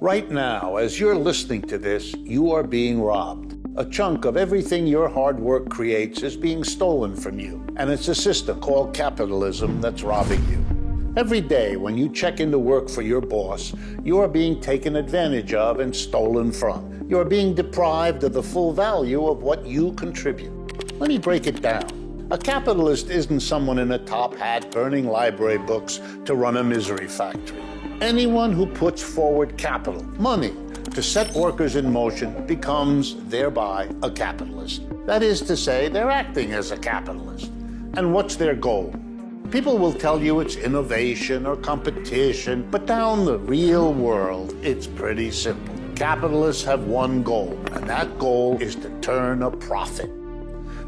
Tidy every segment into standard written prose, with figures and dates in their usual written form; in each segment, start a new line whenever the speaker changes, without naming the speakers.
Right now, as you're listening to this, you are being robbed. A chunk of everything your hard work creates is being stolen from you, and it's a system called capitalism that's robbing you. Every day when you check into work for your boss, you are being taken advantage of and stolen from. You are being deprived of the full value of what you contribute. Let me break it down. A capitalist isn't someone in a top hat burning library books to run a misery factory. Anyone who puts forward capital, money, to set workers in motion becomes thereby a capitalist. That is to say, they're acting as a capitalist. And what's their goal? People will tell you it's innovation or competition, but down the real world, it's pretty simple. Capitalists have one goal, and that goal is to turn a profit.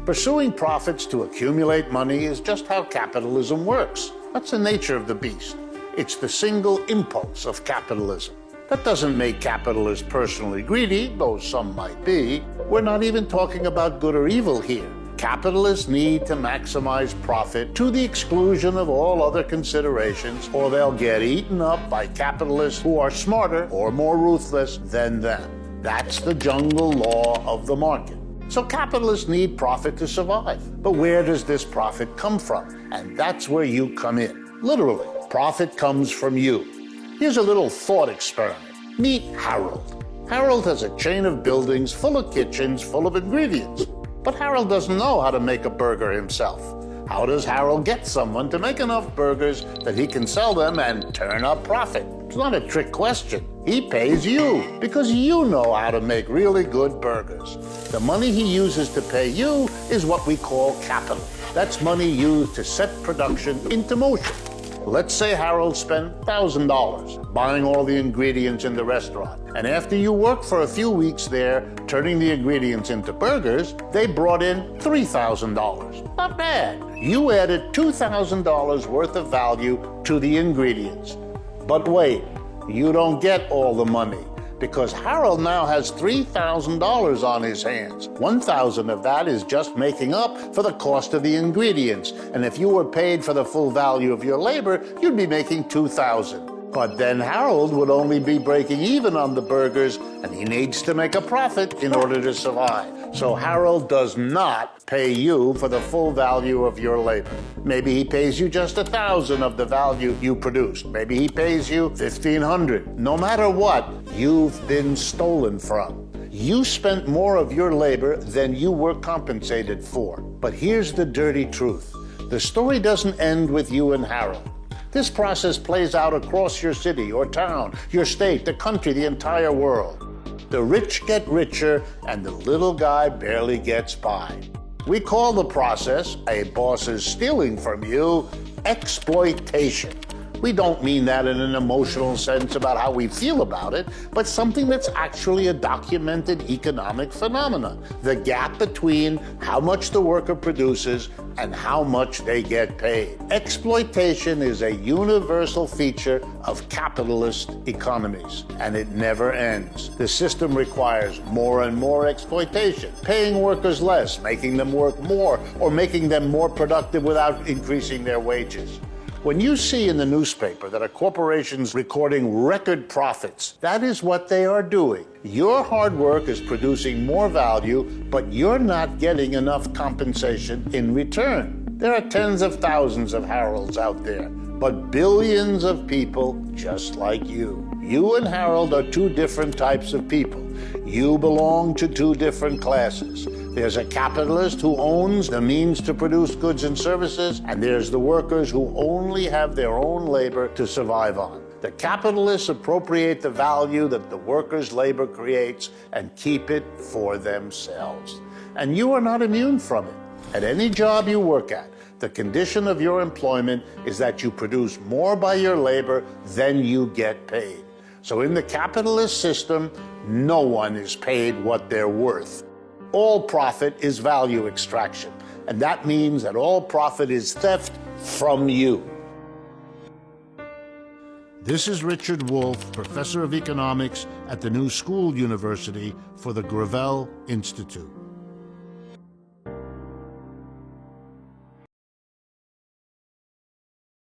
Pursuing profits to accumulate money is just how capitalism works. That's the nature of the beast. It's the single impulse of capitalism. That doesn't make capitalists personally greedy, though some might be. We're not even talking about good or evil here. Capitalists need to maximize profit to the exclusion of all other considerations, or they'll get eaten up by capitalists who are smarter or more ruthless than them. That's the jungle law of the market. So capitalists need profit to survive. But where does this profit come from? And that's where you come in. Literally, profit comes from you. Here's a little thought experiment. Meet Harold. Harold has a chain of buildings full of kitchens full of ingredients. But Harold doesn't know how to make a burger himself. How does Harold get someone to make enough burgers that he can sell them and turn up profit? It's not a trick question. He pays you because you know how to make really good burgers. The money he uses to pay you is what we call capital. That's money used to set production into motion. Let's say Harold spent $1,000 buying all the ingredients in the restaurant. And after you worked for a few weeks there, turning the ingredients into burgers, they brought in $3,000. Not bad. You added $2,000 worth of value to the ingredients. But wait, you don't get all the money, because Harold now has $3,000 on his hands. $1,000 of that is just making up for the cost of the ingredients. And if you were paid for the full value of your labor, you'd be making $2,000. But then Harold would only be breaking even on the burgers, and he needs to make a profit in order to survive. So Harold does not pay you for the full value of your labor. Maybe he pays you just $1,000 of the value you produced. Maybe he pays you $1,500. No matter what, you've been stolen from. You spent more of your labor than you were compensated for. But here's the dirty truth. The story doesn't end with you and Harold. This process plays out across your city or town, your state, the country, the entire world. The rich get richer, and the little guy barely gets by. We call the process, a boss is stealing from you, exploitation. We don't mean that in an emotional sense about how we feel about it, but something that's actually a documented economic phenomenon. The gap between how much the worker produces and how much they get paid. Exploitation is a universal feature of capitalist economies, and it never ends. The system requires more and more exploitation, paying workers less, making them work more, or making them more productive without increasing their wages. When you see in the newspaper that a corporation's recording record profits, that is what they are doing. Your hard work is producing more value, but you're not getting enough compensation in return. There are tens of thousands of Harolds out there, but billions of people just like you. You and Harold are two different types of people. You belong to two different classes. There's a capitalist who owns the means to produce goods and services, and there's the workers who only have their own labor to survive on. The capitalists appropriate the value that the workers' labor creates and keep it for themselves. And you are not immune from it. At any job you work at, the condition of your employment is that you produce more by your labor than you get paid. So in the capitalist system, no one is paid what they're worth. All profit is value extraction, and that means that all profit is theft from you. This is Richard Wolff, professor of economics at the New School University for the Gravel Institute.